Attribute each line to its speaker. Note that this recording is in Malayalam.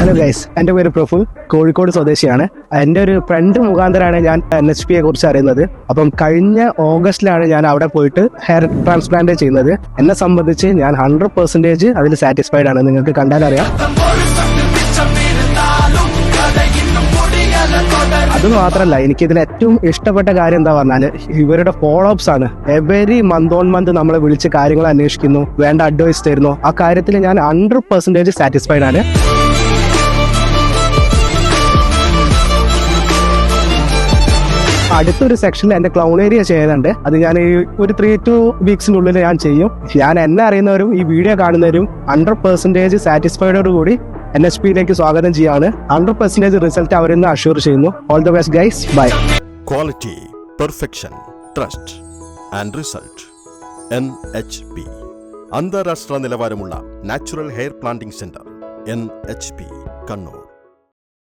Speaker 1: ഹലോ ഗൈസ്, എൻ്റെ പേര് പ്രഫുൽ, കോഴിക്കോട് സ്വദേശിയാണ്. എൻ്റെ ഒരു ഫ്രണ്ട് മുഖാന്തരമാണ് ഞാൻ NHPയെ കുറിച്ച് അറിയുന്നത്. അപ്പം കഴിഞ്ഞ ഓഗസ്റ്റിലാണ് ഞാൻ അവിടെ പോയിട്ട് ഹെയർ ട്രാൻസ്പ്ലാന്റ് ചെയ്യുന്നത്. എന്നെ സംബന്ധിച്ച് ഞാൻ 100% അതിൽ സാറ്റിസ്ഫൈഡ് ആണ്. നിങ്ങൾക്ക് കണ്ടാലറിയാം. അത് മാത്രമല്ല, എനിക്കിതിൽ ഏറ്റവും ഇഷ്ടപ്പെട്ട കാര്യം എന്താ പറഞ്ഞാൽ ഇവരുടെ ഫോളോ അപ്സ് ആണ്. എവരി മന്ത് ഓൺ മന്ത് നമ്മളെ വിളിച്ച് കാര്യങ്ങൾ അന്വേഷിക്കുന്നു, വേണ്ട അഡ്വൈസ് തരുന്നു. ആ കാര്യത്തിൽ ഞാൻ 100% സാറ്റിസ്ഫൈഡ് ആണ്. അടുത്തൊരു സെക്ഷനിൽ എൻ്റെ ക്ലൗൺ ഏരിയ ചെയ്യുന്നുണ്ട്. അത് ഞാൻ ഒരു 3-2 വീക്സിനുള്ളിൽ ഞാൻ ചെയ്യും. ഞാൻ എന്നെ അറിയുന്നവരും ഈ വീഡിയോ കാണുന്നവരും 100% സാറ്റിസ്ഫൈഡോട് കൂടി NHPയിലേക്ക് സ്വാഗതം ചെയ്യാണ്. 100% റിസൾട്ട് അവരിന്ന് അഷ്യൂർ ചെയ്യുന്നു. All the best guys, bye.
Speaker 2: Quality, perfection, trust and result. NHP അന്താരാഷ്ട്ര നിലവാരമുള്ള natural hair planting centre. NHP Kannur.